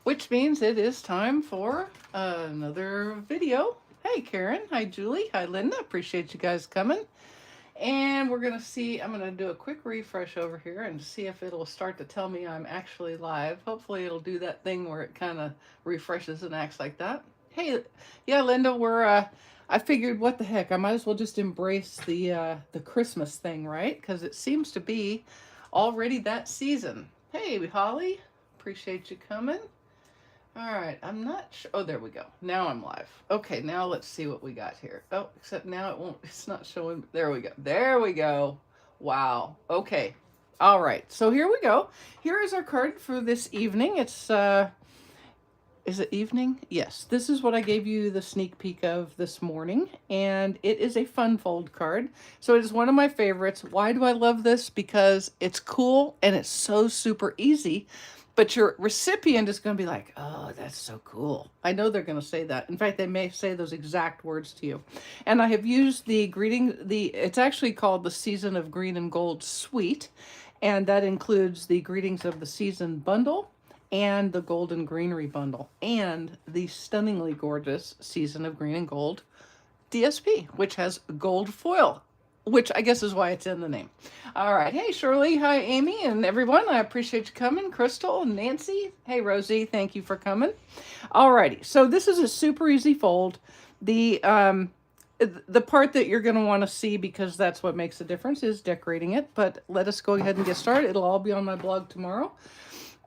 which means it is time for another video. Hey Karen, hi Julie, hi Linda, appreciate you guys coming. And we're gonna see, I'm gonna do a quick refresh over here and see if it'll start to tell me I'm actually live. Hopefully it'll do that thing where it kind of refreshes and acts like that. Hey, yeah Linda, I figured what the heck, I might as well just embrace the Christmas thing, right? Because it seems to be already that season. Hey Holly, appreciate you coming. All right, I'm not sure. Oh, there we go. Now I'm live. Okay, now let's see what we got here. Oh, except now it won't, it's not showing. There we go. There we go. Wow. Okay. All right. So here we go. Here is our card for this evening. Is it evening? Yes. This is what I gave you the sneak peek of this morning, and it is a fun fold card. So it is one of my favorites. Why do I love this? Because it's cool and it's so super easy. But your recipient is going to be like, oh, that's so cool. I know they're going to say that. In fact, they may say those exact words to you. And I have used it's actually called the Season of Green and Gold Suite. And that includes the Greetings of the Season bundle and the Golden Greenery bundle and the stunningly gorgeous Season of Green and Gold DSP, which has gold foil, which I guess is why it's in the name. All right. Hey, Shirley. Hi, Amy, and everyone. I appreciate you coming. Crystal and Nancy. Hey, Rosie. Thank you for coming. All righty. So this is a super easy fold. The part that you're going to want to see, because that's what makes the difference, is decorating it. But let us go ahead and get started. It'll all be on my blog tomorrow.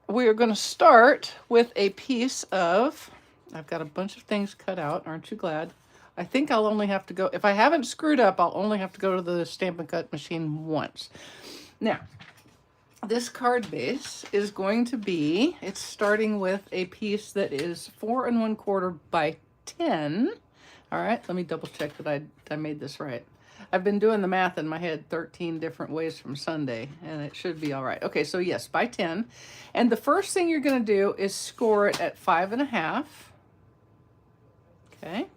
We are going to start with a piece of, I've got a bunch of things cut out. Aren't you glad? I think I'll only have to go, if I haven't screwed up, I'll only have to go to the Stampin' Cut machine once. Now, this card base is going to be, it's starting with a piece that is 4 1/4 by 10. All right, let me double check that I made this right. I've been doing the math in my head 13 different ways from Sunday, and it should be all right. Okay, so yes, by 10. And the first thing you're going to do is score it at 5 1/2. Okay.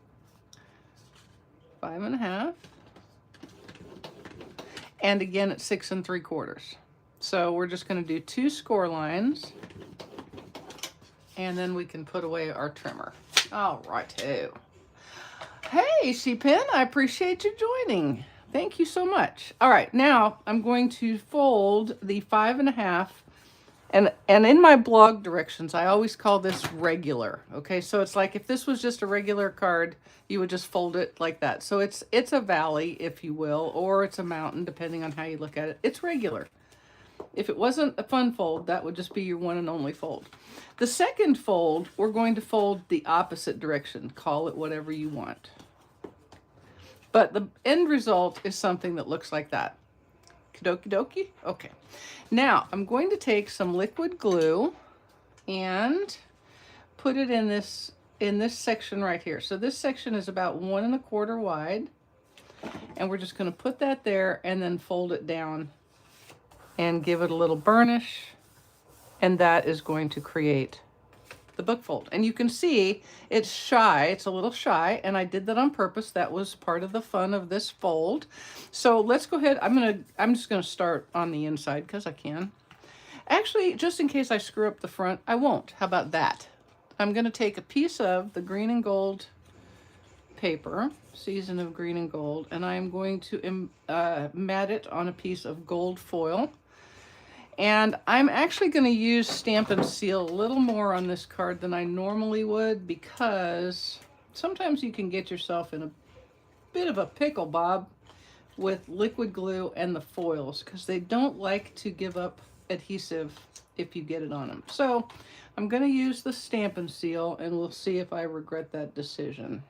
5 1/2, and again at 6 3/4. So we're just going to do 2 score lines, and then we can put away our trimmer. All righto. Hey, Sheepin, I appreciate you joining. Thank you so much. All right, now I'm going to fold the 5 1/2. And in my blog directions, I always call this regular. Okay, so it's like if this was just a regular card, you would just fold it like that. So it's a valley, if you will, or it's a mountain, depending on how you look at it. It's regular. If it wasn't a fun fold, that would just be your one and only fold. The second fold, we're going to fold the opposite direction. Call it whatever you want. But the end result is something that looks like that. Okie dokie. Okay. Now I'm going to take some liquid glue and put it in this section right here. So this section is about 1 1/4 wide, and we're just going to put that there and then fold it down and give it a little burnish, and that is going to create the book fold. And you can see it's shy, it's a little shy, and I did that on purpose. That was part of the fun of this fold. So let's go ahead. I'm just gonna start on the inside because I can. Actually, just in case I screw up the front, I won't. How about that? I'm gonna take a piece of the green and gold paper, Season of Green and Gold, and I'm going to mat it on a piece of gold foil. And I'm actually going to use Stampin' Seal a little more on this card than I normally would, because sometimes you can get yourself in a bit of a pickle, Bob, with liquid glue and the foils, because they don't like to give up adhesive if you get it on them. So I'm going to use the Stampin' Seal, and we'll see if I regret that decision.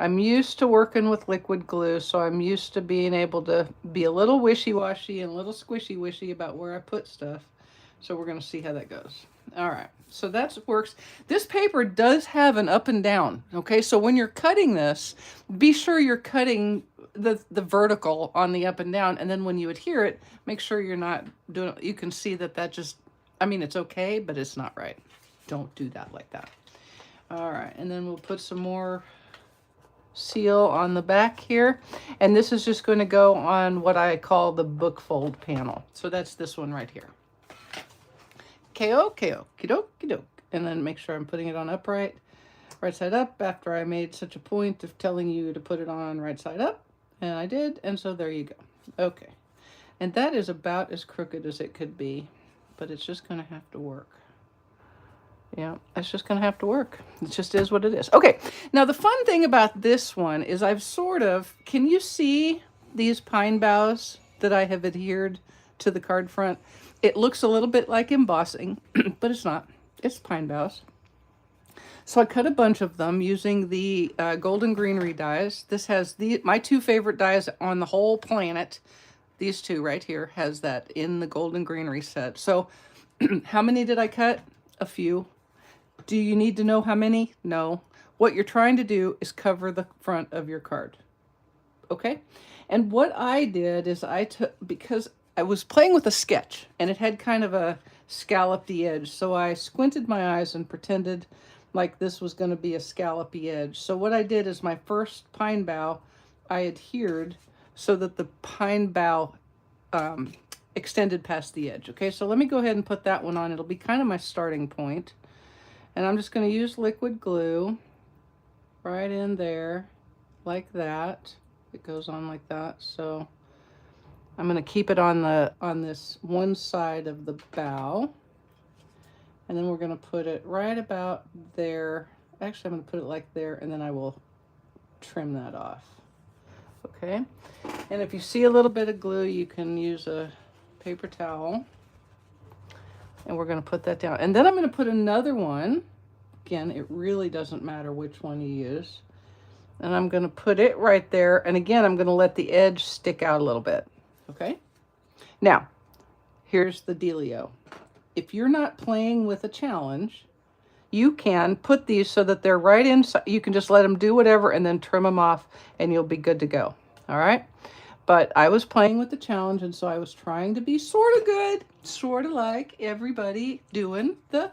I'm used to working with liquid glue, so I'm used to being able to be a little wishy-washy and a little squishy-wishy about where I put stuff. So we're going to see how that goes. All right, so that works. This paper does have an up and down, okay? So when you're cutting this, be sure you're cutting the vertical on the up and down, and then when you adhere it, make sure you're not doing it. You can see that just, I mean, it's okay, but it's not right. Don't do that like that. All right, and then we'll put some more seal on the back here, and this is just going to go on what I call the book fold panel. So that's this one right here. KO, KO, kiddo, kiddo. and then make sure I'm putting it on upright, right side up, after I made such a point of telling you to put it on right side up, and I did, and so there you go. Okay, and that is about as crooked as it could be, but it's just gonna have to work. Yeah, it's just gonna have to work. It just is what it is. Okay, now the fun thing about this one is I've sort of, can you see these pine boughs that I have adhered to the card front? It looks a little bit like embossing, but it's not. It's pine boughs. So I cut a bunch of them using the Golden Greenery dies. This has my two favorite dies on the whole planet. These two right here has that in the Golden Greenery set. So how many did I cut? A few. Do you need to know how many? No. What you're trying to do is cover the front of your card. Okay? And what I did is I took, because I was playing with a sketch and it had kind of a scallopy edge, so I squinted my eyes and pretended like this was going to be a scallopy edge. So what I did is my first pine bough, I adhered so that the pine bough extended past the edge. Okay, so let me go ahead and put that one on. It'll be kind of my starting point. And I'm just going to use liquid glue right in there like that. It goes on like that. So I'm going to keep it on this one side of the bough. And then we're going to put it right about there. Actually, I'm going to put it like there, and then I will trim that off. Okay. And if you see a little bit of glue, you can use a paper towel. And we're going to put that down. And then I'm going to put another one. Again, it really doesn't matter which one you use. And I'm going to put it right there. And again, I'm going to let the edge stick out a little bit. Okay? Now, here's the dealio. If you're not playing with a challenge, you can put these so that they're right inside. You can just let them do whatever and then trim them off and you'll be good to go. All right? But I was playing with the challenge, and so I was trying to be sort of good, sort of like everybody doing the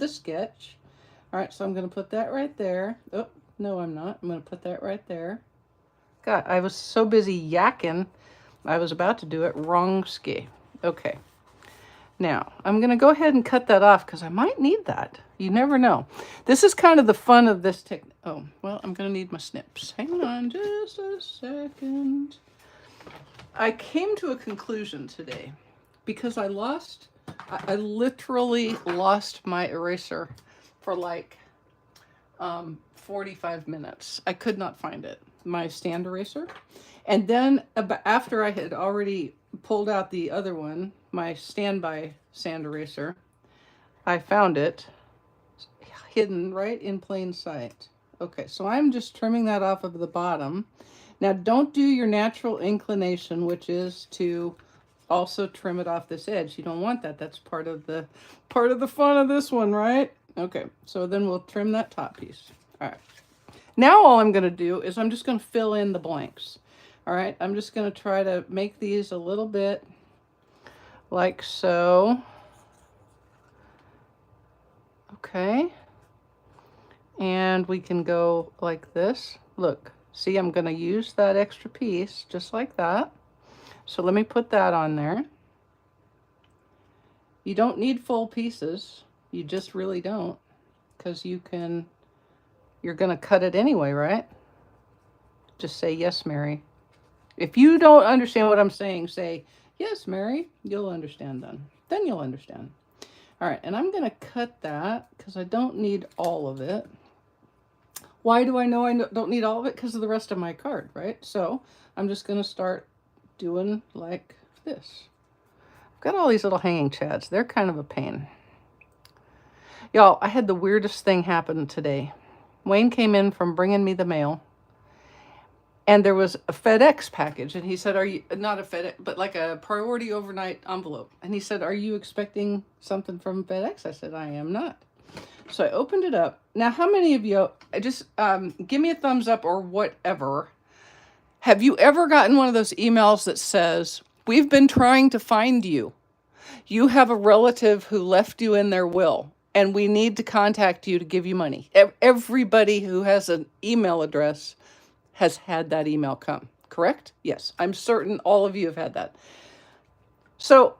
sketch. All right, so I'm going to put that right there. Oh, no, I'm not. I'm going to put that right there. God, I was so busy yakking, I was about to do it wrong ski. Okay. Now, I'm going to go ahead and cut that off because I might need that. You never know. This is kind of the fun of this technique. Oh, well, I'm going to need my snips. Hang on just a second. I came to a conclusion today because I literally lost my eraser for like 45 minutes. I could not find it, my stand eraser. And then after I had already pulled out the other one, my standby sand eraser, I found it hidden right in plain sight. Okay, so I'm just trimming that off of the bottom. Now, don't do your natural inclination, which is to also trim it off this edge. You don't want that. That's part of the fun of this one, right? Okay, so then we'll trim that top piece. All right. Now all I'm going to do is I'm just going to fill in the blanks. All right, I'm just going to try to make these a little bit like so. Okay. And we can go like this. Look. See, I'm going to use that extra piece just like that. So let me put that on there. You don't need full pieces. You just really don't, because you're going to cut it anyway, right? Just say, yes, Mary. If you don't understand what I'm saying, say, yes, Mary. You'll understand then. Then you'll understand. All right, and I'm going to cut that because I don't need all of it. Why do I know I don't need all of it? Because of the rest of my card, right? So I'm just going to start doing like this. I've got all these little hanging chads. They're kind of a pain. Y'all, I had the weirdest thing happen today. Wayne came in from bringing me the mail, and there was a FedEx package, and he said, are you, not a FedEx, but like a priority overnight envelope. And he said, are you expecting something from FedEx? I said, I am not. So I opened it up. Now, how many of you, just give me a thumbs up or whatever. Have you ever gotten one of those emails that says, we've been trying to find you. You have a relative who left you in their will, and we need to contact you to give you money. Everybody who has an email address has had that email come, correct? Yes, I'm certain all of you have had that. So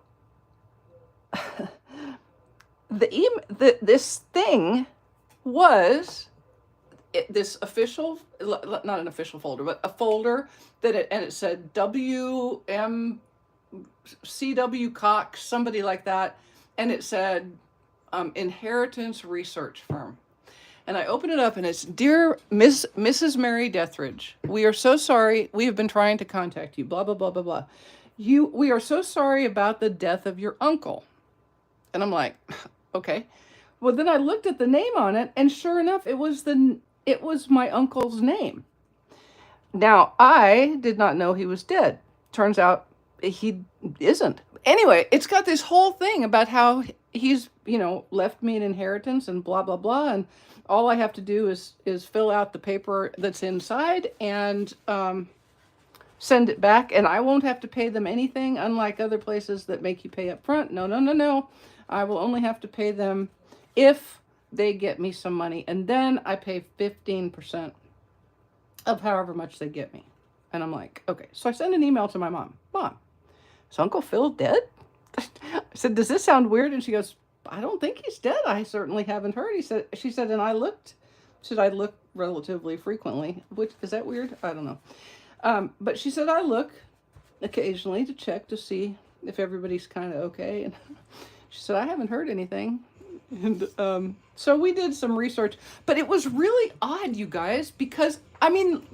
this thing was this official, not an official folder, but a folder and it said WM CW Cox, somebody like that, and it said Inheritance Research Firm. And I open it up and it's, "Dear Mrs. Mary Dethridge, we are so sorry. We have been trying to contact you, blah, blah, blah, blah, blah. We are so sorry about the death of your uncle." And I'm like, okay. Well, then I looked at the name on it, and sure enough, it was my uncle's name. Now, I did not know he was dead. Turns out he isn't. Anyway, it's got this whole thing about how he's, left me an inheritance and blah, blah, blah. And all I have to do is fill out the paper that's inside and send it back. And I won't have to pay them anything, unlike other places that make you pay up front. No, no, no, no. I will only have to pay them if they get me some money. And then I pay 15% of however much they get me. And I'm like, okay. So I send an email to my mom. "Mom, is Uncle Phil dead?" I said, "Does this sound weird?" And she goes, "I don't think he's dead. I certainly haven't heard." She said, and I look relatively frequently, which, is that weird? I don't know. But she said, "I look occasionally to check to see if everybody's kind of okay." And she said, "I haven't heard anything." And so we did some research, but it was really odd, you guys, because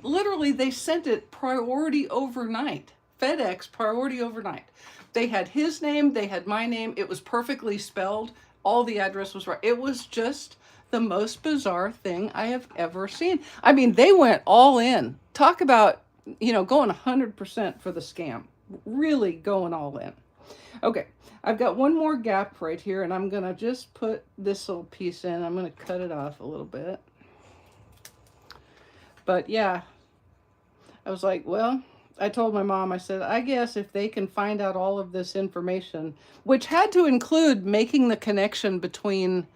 literally they sent it priority overnight. FedEx priority overnight. They had his name, they had my name. It was perfectly spelled. All the address was right. It was just the most bizarre thing I have ever seen. They went all in. Talk about, going 100% for the scam. Really going all in. Okay, I've got one more gap right here, and I'm going to just put this little piece in. I'm going to cut it off a little bit. But yeah, I was like, well, I told my mom, I said, I guess if they can find out all of this information, which had to include making the connection between,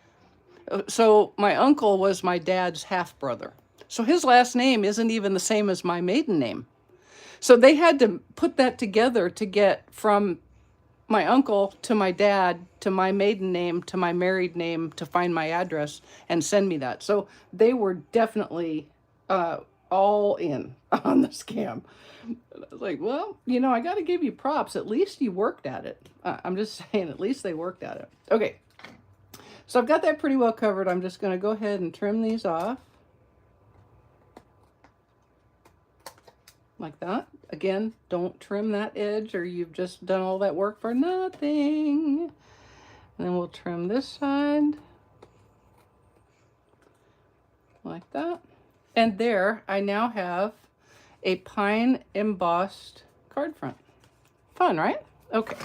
so my uncle was my dad's half-brother. So his last name isn't even the same as my maiden name. So they had to put that together to get from my uncle to my dad to my maiden name to my married name to find my address and send me that. So they were definitely all in on the scam. And I was like, well, I got to give you props. At least you worked at it. I'm just saying, at least they worked at it. Okay, so I've got that pretty well covered. I'm just going to go ahead and trim these off. Like that. Again, don't trim that edge or you've just done all that work for nothing. And then we'll trim this side. Like that. And there, I now have a pine embossed card front. Fun, right? Okay.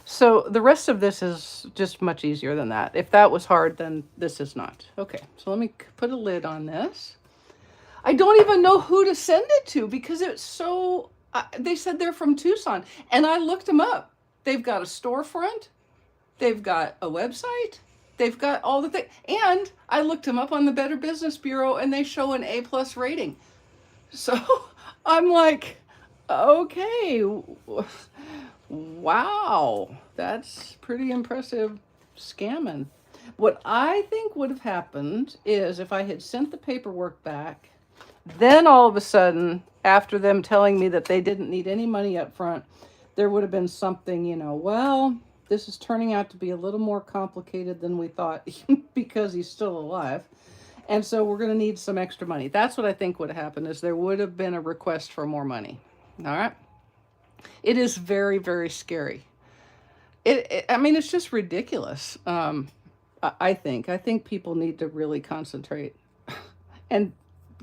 So the rest of this is just much easier than that. If that was hard, then this is not. Okay, so let me put a lid on this. I don't even know who to send it to because it's so, they said they're from Tucson. And I looked them up. They've got a storefront. They've got a website. They've got all the things. And I looked them up on the Better Business Bureau and they show an A+ rating. So I'm like, okay, wow, that's pretty impressive scamming. What I think would have happened is if I had sent the paperwork back, then all of a sudden, after them telling me that they didn't need any money up front, there would have been something, well, this is turning out to be a little more complicated than we thought because he's still alive. And so we're going to need some extra money. That's what I think would have happened, is there would have been a request for more money. All right. It is very, very scary. It's just ridiculous. I think people need to really concentrate and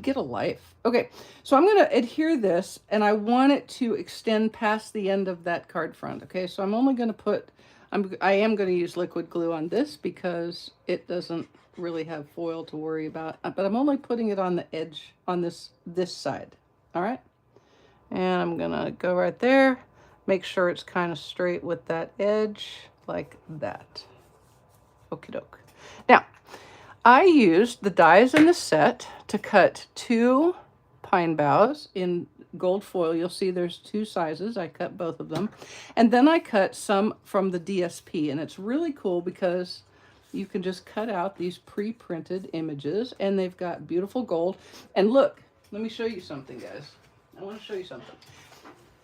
get a life. Okay, so I'm going to adhere this, and I want it to extend past the end of that card front. Okay, so I'm only going to put, I am going to use liquid glue on this because it doesn't really have foil to worry about, but I'm only putting it on the edge on this side. All right, and I'm going to go right there, make sure it's kind of straight with that edge like that. Okie doke. Now, I used the dies in the set to cut 2 pine boughs in gold foil. You'll see there's 2 sizes. I cut both of them. And then I cut some from the DSP. And it's really cool because you can just cut out these pre-printed images, and they've got beautiful gold. And look, let me show you something, guys. I want to show you something.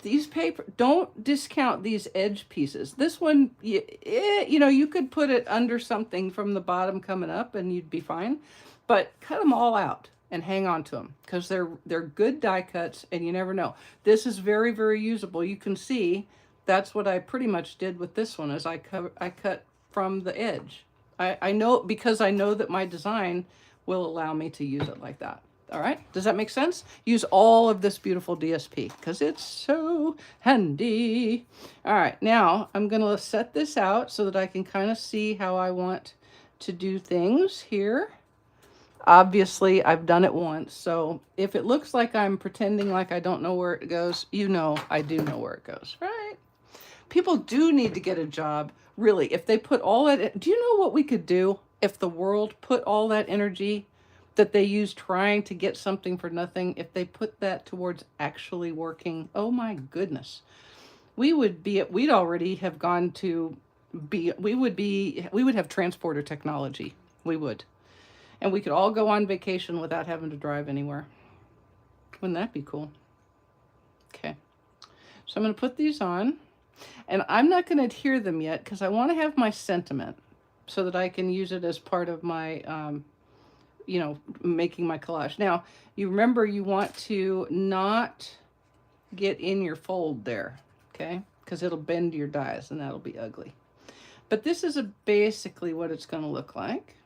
These paper, don't discount these edge pieces. This one, you know, you could put it under something from the bottom coming up and you'd be fine, but cut them all out and hang on to them because they're good die cuts, and you never know. This is very, very usable. You can see that's what I pretty much did with this one, is I cut from the edge. I know, because I know that my design will allow me to use it like that. All right, does that make sense? Use all of this beautiful DSP because it's so handy. All right, now I'm gonna set this out so that I can kind of see how I want to do things here. Obviously, I've done it once, so if it looks like I'm pretending like I don't know where it goes, you know I do know where it goes, right? People do need to get a job, really. If they put all that, do you know what we could do if the world put all that energy that they use trying to get something for nothing, if they put that towards actually working? Oh my goodness. We'd already have gone to we would have transporter technology. We would. And we could all go on vacation without having to drive anywhere. Wouldn't that be cool? Okay. So I'm going to put these on, and I'm not going to adhere them yet because I want to have my sentiment so that I can use it as part of my, you know, making my collage. Now, you remember you want to not get in your fold there, okay? Because it'll bend your dies and that'll be ugly. But this is basically what it's going to look like.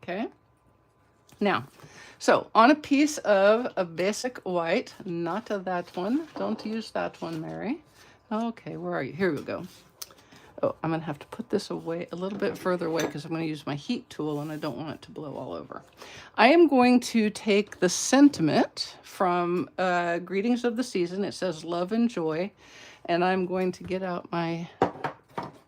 Okay. Now, so on a piece of a basic white, not that one. Don't use that one, Mary. Okay, where are you? Here we go. Oh, I'm going to have to put this away a little bit further away because I'm going to use my heat tool and I don't want it to blow all over. I am going to take the sentiment from Greetings of the Season. It says love and joy. And I'm going to get out my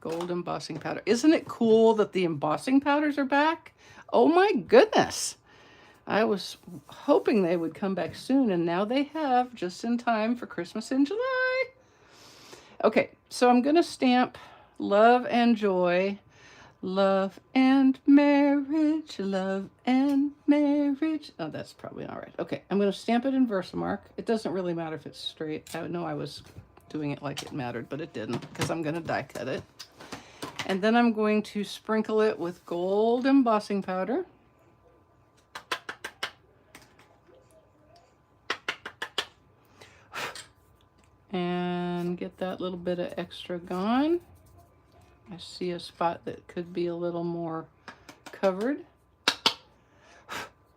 gold embossing powder. Isn't it cool that the embossing powders are back? Oh my goodness. I was hoping they would come back soon, and now they have, just in time for Christmas in July. Okay, so I'm going to stamp love and joy, love and marriage, love and marriage. Oh, that's probably all right. Okay, I'm going to stamp it in Versamark. It doesn't really matter if it's straight. I know I was doing it like it mattered, but it didn't because I'm going to die cut it. And then I'm going to sprinkle it with gold embossing powder. And get that little bit of extra gone. I see a spot that could be a little more covered.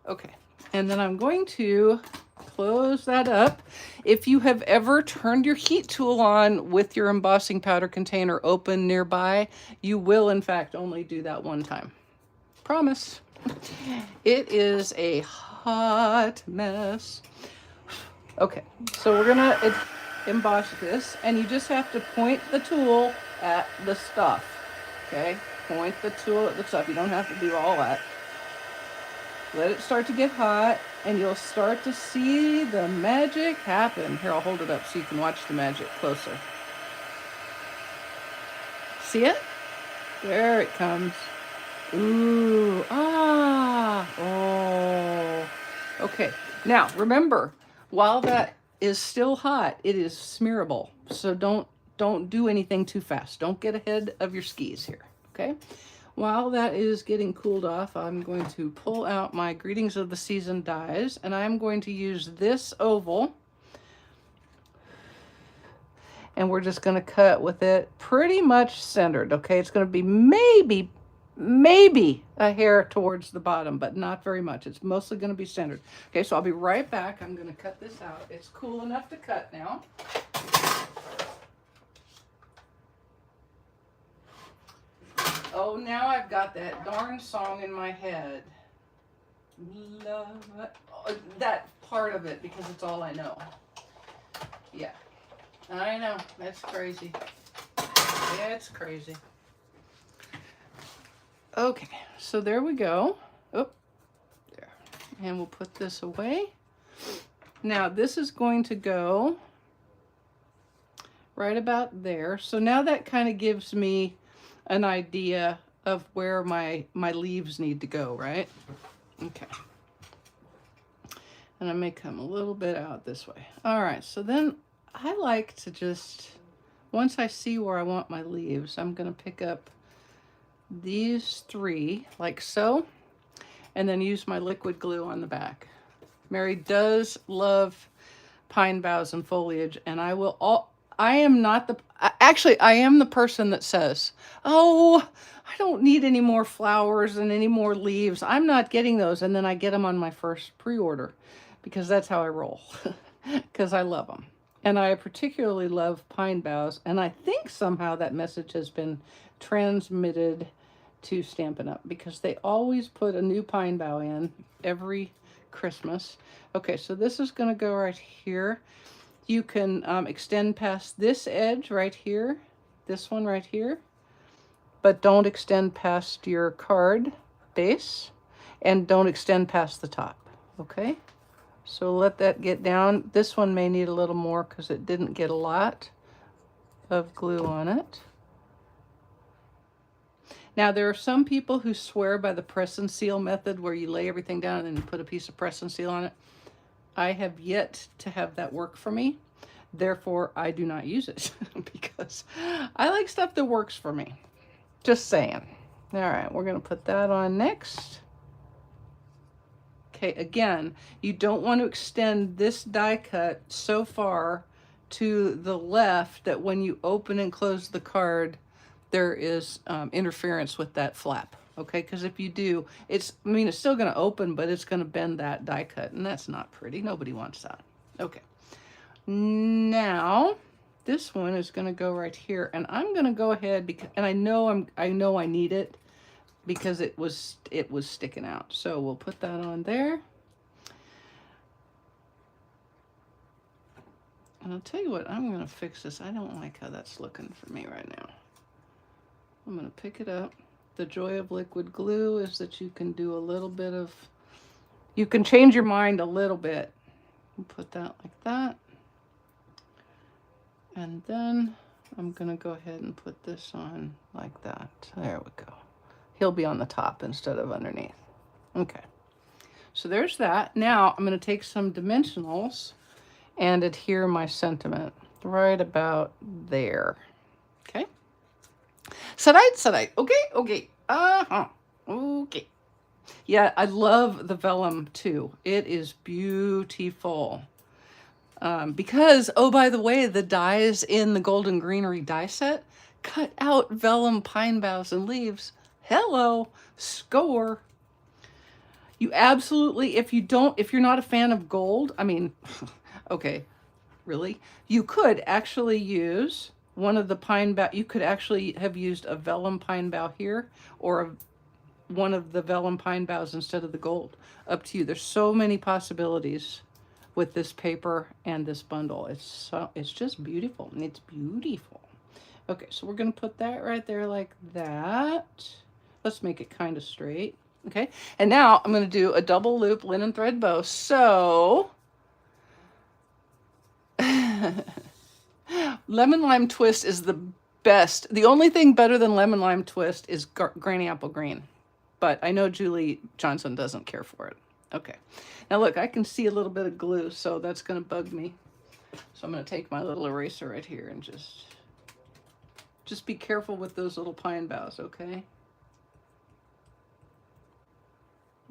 Okay, and then I'm going to close that up. If you have ever turned your heat tool on with your embossing powder container open nearby, you will in fact only do that one time. Promise. It is a hot mess. Okay, so we're gonna emboss this, and you just have to point the tool at the stuff. Okay, point the tool at the stuff. You don't have to do all that. Let it start to get hot, and you'll start to see the magic happen. Here, I'll hold it up so you can watch the magic closer. See it? There it comes. Ooh, ah, oh. Okay, now remember, while that is still hot, it is smearable. So don't do anything too fast. Don't get ahead of your skis here, okay? While that is getting cooled off, I'm going to pull out my Greetings of the Season dies, and I'm going to use this oval, and we're just going to cut with it pretty much centered, okay? It's going to be maybe a hair towards the bottom, but not very much. It's mostly going to be centered. Okay, so I'll be right back. I'm going to cut this out. It's cool enough to cut now. Oh, now I've got that darn song in my head. Love, that part of it, because it's all I know. Yeah, I know. That's crazy. It's crazy. Okay, so there we go. Oh, there. And we'll put this away. Now, this is going to go right about there. So now that kind of gives me an idea of where my leaves need to go, right? Okay. And I may come a little bit out this way. All right, so then I like to just, once I see where I want my leaves, I'm gonna pick up these 3, like so, and then use my liquid glue on the back. Mary does love pine boughs and foliage, and I am not the, actually, I am the person that says, oh, I don't need any more flowers and any more leaves. I'm not getting those. And then I get them on my first pre-order because that's how I roll, because I love them. And I particularly love pine boughs. And I think somehow that message has been transmitted to Stampin' Up! Because they always put a new pine bough in every Christmas. Okay, so this is going to go right here. You can extend past this edge right here, this one right here, but don't extend past your card base, and don't extend past the top, okay? So let that get down. This one may need a little more because it didn't get a lot of glue on it. Now, there are some people who swear by the press and seal method where you lay everything down and then put a piece of press and seal on it. I have yet to have that work for me. Therefore, I do not use it because I like stuff that works for me. Just saying. All right, we're going to put that on next. Okay, again, you don't want to extend this die cut so far to the left that when you open and close the card, there is interference with that flap. Okay, because if you do, it's still going to open, but it's going to bend that die cut, and that's not pretty. Nobody wants that. Okay. Now, this one is going to go right here, and I'm going to go ahead because, and I know I need it because it was sticking out. So we'll put that on there. And I'll tell you what, I'm going to fix this. I don't like how that's looking for me right now. I'm going to pick it up. The joy of liquid glue is that you can do a little bit of, you can change your mind a little bit. Put that like that. And then I'm going to go ahead and put this on like that. There we go. He'll be on the top instead of underneath. Okay. So there's that. Now I'm going to take some dimensionals and adhere my sentiment right about there. Okay. Side. Okay. Okay. Yeah, I love the vellum too. It is beautiful. Because, oh, by the way, the dies in the Golden Greenery die set cut out vellum pine boughs and leaves. Hello, score. You absolutely, if you're not a fan of gold, okay, really? You could actually use one of the pine bough, you could actually have used a vellum pine bough here, or one of the vellum pine boughs instead of the gold. Up to you. There's so many possibilities with this paper and this bundle. It's just beautiful. It's beautiful. Okay, so we're going to put that right there like that. Let's make it kind of straight. Okay, and now I'm going to do a double loop linen thread bow. So lemon lime twist is the best. The only thing better than lemon lime twist is granny apple green. But I know Julie Johnson doesn't care for it. Okay. Now look, I can see a little bit of glue, so that's going to bug me. So I'm going to take my little eraser right here and just be careful with those little pine boughs, okay?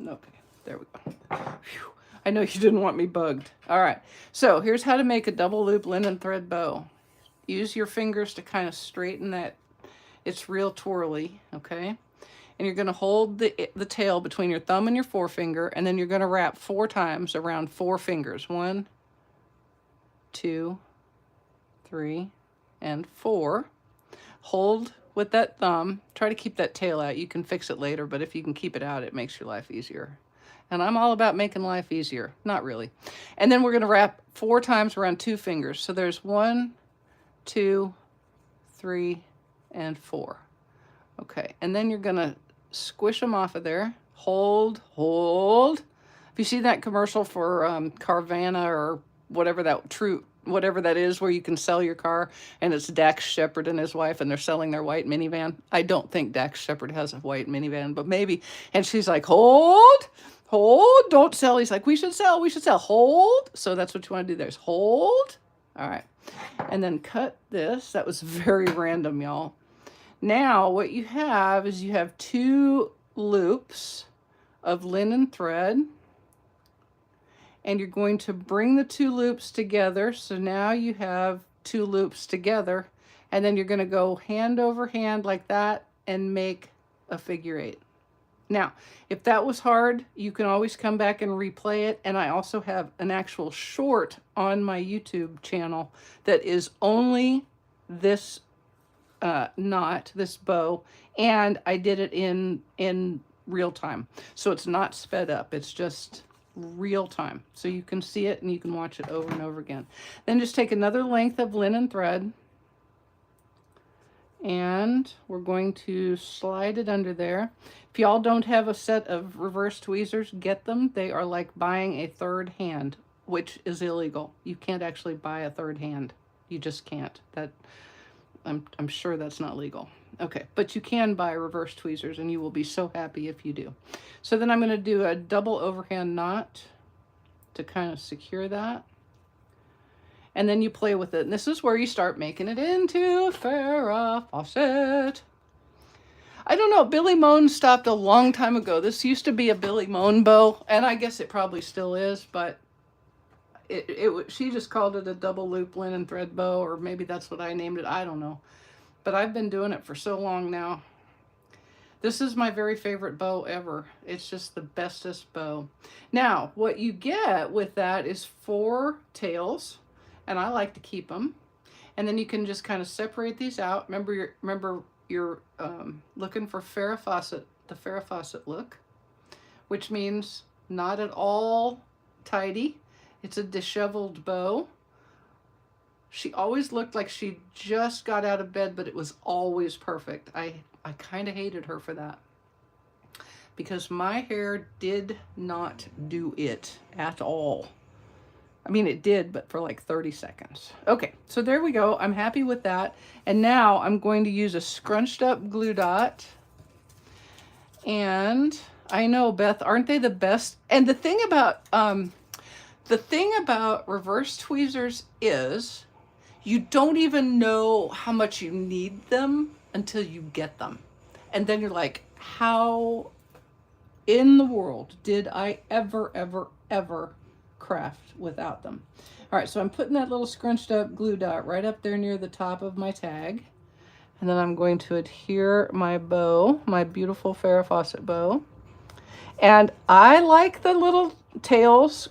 Okay, there we go. Whew. I know you didn't want me bugged. All right, so here's how to make a double loop linen thread bow. Use your fingers to kind of straighten that. It's real twirly, okay? And you're going to hold the tail between your thumb and your forefinger, and then you're going to wrap 4 times around 4 fingers. 1, 2, 3, and 4. Hold with that thumb. Try to keep that tail out. You can fix it later, but if you can keep it out, it makes your life easier. And I'm all about making life easier. Not really. And then we're going to wrap 4 times around 2 fingers. So there's 1, 2, 3, and 4. Okay, and then you're going to squish them off of there. Hold. If you see that commercial for Carvana or whatever that whatever that is, where you can sell your car, and it's Dax Shepard and his wife, and they're selling their white minivan. I don't think Dax Shepard has a white minivan, but maybe. And she's like, hold, don't sell. He's like, we should sell, hold. So that's what you want to do. There's hold. All right. And then cut this. That was very random, y'all. Now what you have is you have 2 loops of linen thread, and you're going to bring the 2 loops together. So now you have 2 loops together, and then you're going to go hand over hand like that and make a figure 8. Now, if that was hard, you can always come back and replay it. And I also have an actual short on my YouTube channel that is only this knot, this bow, and I did it in real time. So it's not sped up, it's just real time. So you can see it and you can watch it over and over again. Then just take another length of linen thread, and we're going to slide it under there. If y'all don't have a set of reverse tweezers, get them. They are like buying a third hand, which is illegal. You can't actually buy a third hand. You just can't. That I'm sure that's not legal. Okay, but you can buy reverse tweezers, and you will be so happy if you do. So then I'm going to do a double overhand knot to kind of secure that. And then you play with it. And this is where you start making it into Farrah Fawcett. I don't know, Billy Moan stopped a long time ago. This used to be a Billy Moan bow, and I guess it probably still is, but she just called it a double loop linen thread bow, or maybe that's what I named it. I don't know. But I've been doing it for so long now. This is my very favorite bow ever. It's just the bestest bow. Now, what you get with that is 4 tails, and I like to keep them. And then you can just kind of separate these out. Remember you're looking for Farrah Fawcett, the Farrah Fawcett look, which means not at all tidy. It's a disheveled bow. She always looked like she just got out of bed, but it was always perfect. I kind of hated her for that, because my hair did not do it at all. I mean, it did, but for like 30 seconds. Okay, so there we go. I'm happy with that. And now I'm going to use a scrunched up glue dot. And I know, Beth, aren't they the best? And the thing about reverse tweezers is you don't even know how much you need them until you get them. And then you're like, how in the world did I ever craft without them? All right, so I'm putting that little scrunched up glue dot right up there near the top of my tag. And then I'm going to adhere my bow, my beautiful Farrah Fawcett bow. And I like the little tails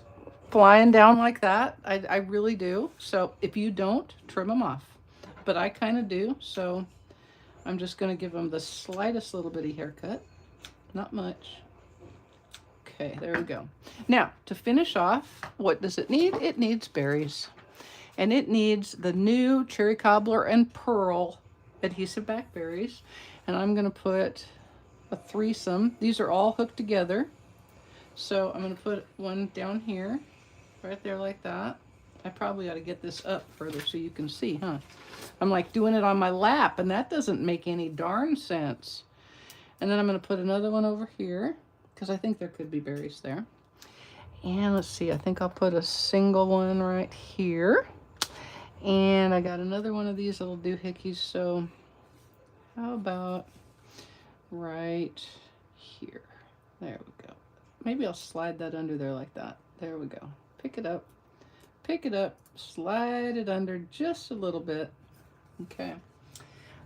flying down like that. I really do. So if you don't, trim them off. But I kind of do. So I'm just going to give them the slightest little bitty haircut. Not much. Okay, there we go. Now, to finish off, what does it need? It needs berries. And it needs the new Cherry Cobbler and Pearl adhesive back berries. And I'm going to put a threesome. These are all hooked together. So I'm going to put one down here, right there like that. I probably ought to get this up further so you can see, huh? I'm like doing it on my lap, and that doesn't make any darn sense. And then I'm going to put another one over here, because I think there could be berries there. And let's see, I think I'll put a single one right here. And I got another one of these little doohickeys, so how about right here? There we go. Maybe I'll slide that under there like that. There we go. Pick it up, slide it under just a little bit. Okay.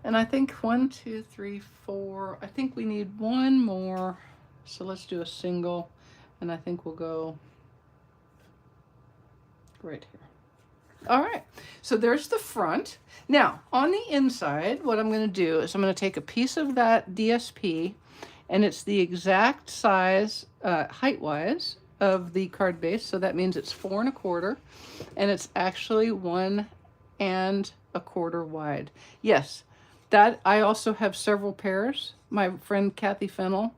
And I think 1, 2, 3, 4, I think we need one more. So let's do a single, and I think we'll go right here. All right, so there's the front. Now, on the inside, what I'm going to do is I'm going to take a piece of that DSP, and it's the exact size, height-wise, of the card base. So that means it's 4 1/4, and it's actually 1 1/4 wide. Yes, that I also have several pairs. My friend Kathy Fennell,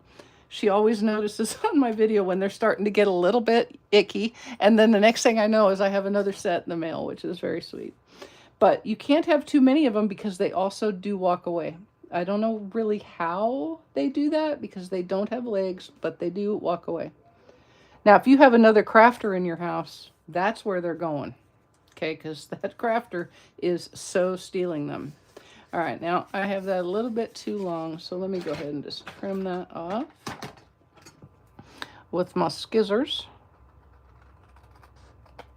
She always notices on my video when they're starting to get a little bit icky. And then the next thing I know is I have another set in the mail, which is very sweet. But you can't have too many of them because they also do walk away. I don't know really how they do that because they don't have legs, but they do walk away. Now, if you have another crafter in your house, that's where they're going. Okay, because that crafter is so stealing them. All right, now I have that a little bit too long, so let me go ahead and just trim that off with my scissors.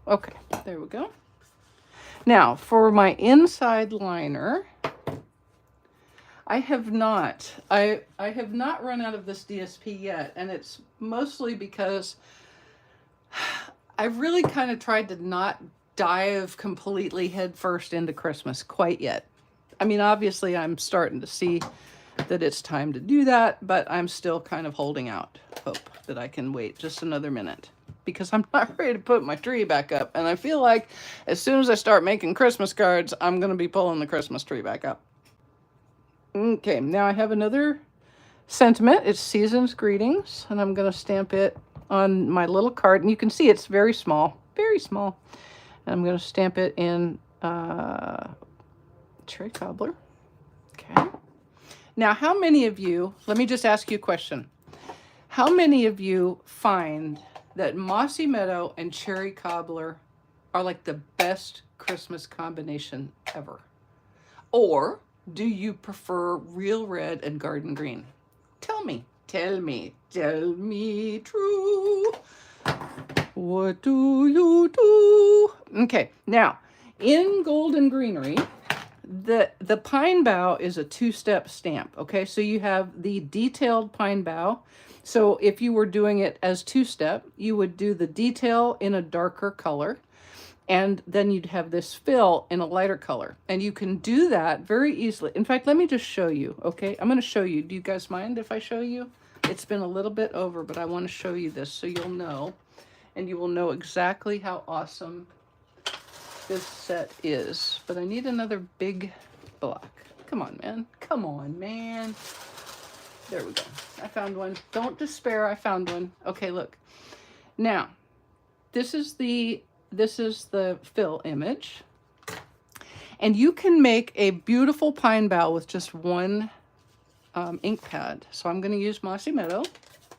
Okay, there we go. Now, for my inside liner, I have not run out of this DSP yet, and it's mostly because I've really kind of tried to not dive completely headfirst into Christmas quite yet. I mean, obviously I'm starting to see that it's time to do that, but I'm still kind of holding out hope that I can wait just another minute because I'm not ready to put my tree back up. And I feel like as soon as I start making Christmas cards, I'm going to be pulling the Christmas tree back up. Okay, now I have another sentiment. It's Season's Greetings, and I'm going to stamp it on my little card. And you can see it's very small, very small. And I'm going to stamp it in Cherry Cobbler. Okay. Now, how many of you, let me just ask you a question. How many of you find that Mossy Meadow and Cherry Cobbler are like the best Christmas combination ever? Or do you prefer Real Red and Garden Green? Tell me, tell me, tell me true. What do you do? Okay, now, in Golden Greenery, the pine bough is a two-step stamp, okay? So you have the detailed pine bough. So if you were doing it as two-step, you would do the detail in a darker color, and then you'd have this fill in a lighter color. And you can do that very easily. In fact, let me just show you, okay? I'm going to show you. Do you guys mind if I show you? It's been a little bit over, but I want to show you this so you'll know. And you will know exactly how awesome this set is. But I need another big block. Come on, man. Come on, man. There we go. I found one. Don't despair. I found one. Okay, look. Now, this is the fill image. And you can make a beautiful pine bough with just one ink pad. So I'm going to use Mossy Meadow.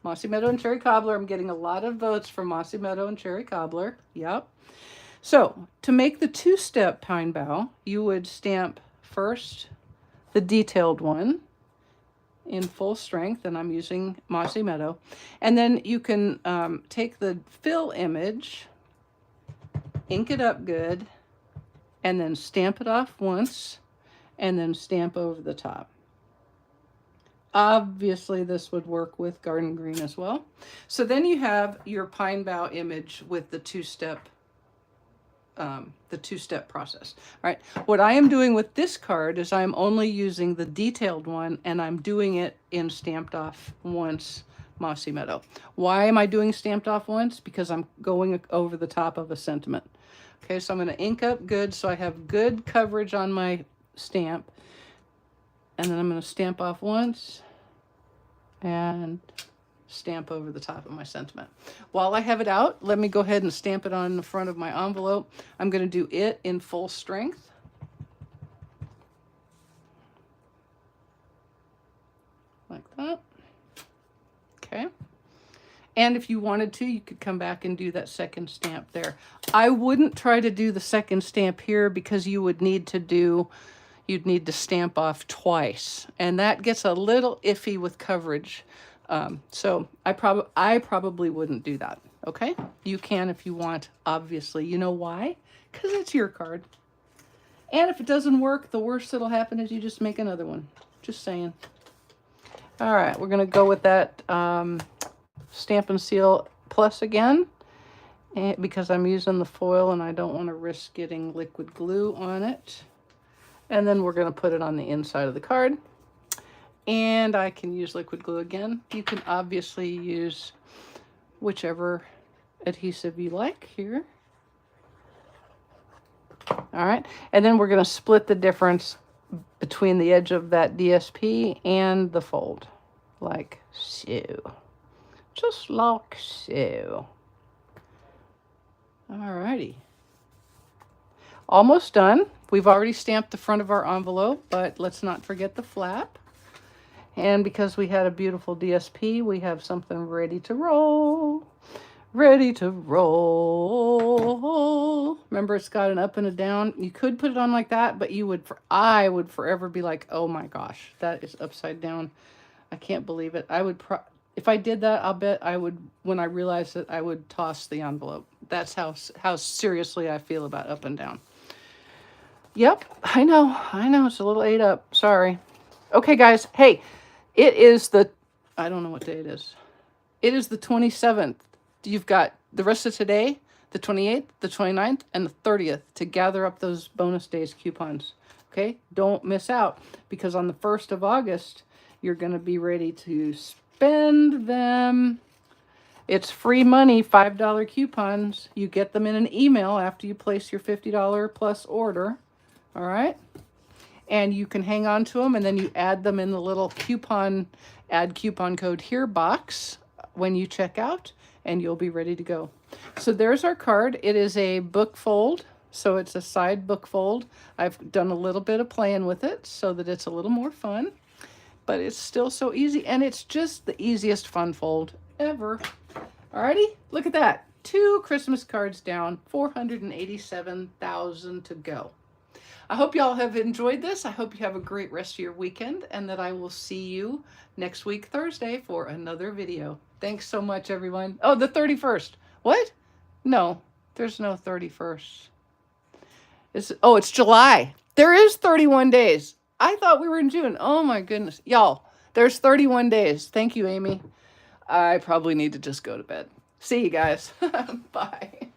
Mossy Meadow and Cherry Cobbler. I'm getting a lot of votes for Mossy Meadow and Cherry Cobbler. Yep. So to make the two-step pine bough, you would stamp first the detailed one in full strength, and I'm using Mossy Meadow. And then you can take the fill image, ink it up good, and then stamp it off once, and then stamp over the top. Obviously, this would work with Garden Green as well. So then you have your pine bough image with the two-step process. All right. What I am doing with this card is I'm only using the detailed one, and I'm doing it in stamped off once Mossy Meadow. Why am I doing stamped off once? Because I'm going over the top of a sentiment. Okay, so I'm going to ink up good so I have good coverage on my stamp. And then I'm going to stamp off once and stamp over the top of my sentiment. While I have it out, let me go ahead and stamp it on the front of my envelope. I'm going to do it in full strength. Like that. Okay. And if you wanted to, you could come back and do that second stamp there. I wouldn't try to do the second stamp here because you would need to you'd need to stamp off twice, and that gets a little iffy with coverage. So I probably wouldn't do that. Okay, you can if you want. Obviously, you know why? Because it's your card. And if it doesn't work, the worst that'll happen is you just make another one. Just saying. All right, we're gonna go with that Stampin' Seal Plus again, because I'm using the foil and I don't want to risk getting liquid glue on it. And then we're going to put it on the inside of the card. And I can use liquid glue again. You can obviously use whichever adhesive you like here. All right. And then we're going to split the difference between the edge of that DSP and the fold, like so. Just like so. Alrighty. Almost done. We've already stamped the front of our envelope, but let's not forget the flap. And because we had a beautiful DSP, we have something ready to roll. Ready to roll. Remember, it's got an up and a down. You could put it on like that, but I would forever be like, oh my gosh, that is upside down. I can't believe it. If I did that, I'll bet I would, when I realized it, I would toss the envelope. That's how seriously I feel about up and down. Yep, I know, it's a little ate up, sorry. Okay, guys, hey, it is I don't know what day it is. It is the 27th. You've got the rest of today, the 28th, the 29th, and the 30th to gather up those bonus days coupons. Okay, don't miss out, because on the 1st of August, you're going to be ready to spend them. It's free money, $5 coupons. You get them in an email after you place your $50 plus order. All right. And you can hang on to them, and then you add them in the little add coupon code here box when you check out, and you'll be ready to go. So there's our card. It is a book fold, so it's a side book fold. I've done a little bit of playing with it so that it's a little more fun, but it's still so easy, and it's just the easiest fun fold ever. Alrighty, look at that. 2 Christmas cards down, 487,000 to go. I hope y'all have enjoyed this. I hope you have a great rest of your weekend, and that I will see you next week, Thursday, for another video. Thanks so much, everyone. Oh, the 31st. What? No, there's no 31st. It's July. There is 31 days. I thought we were in June. Oh my goodness. Y'all, there's 31 days. Thank you, Amy. I probably need to just go to bed. See you guys. Bye.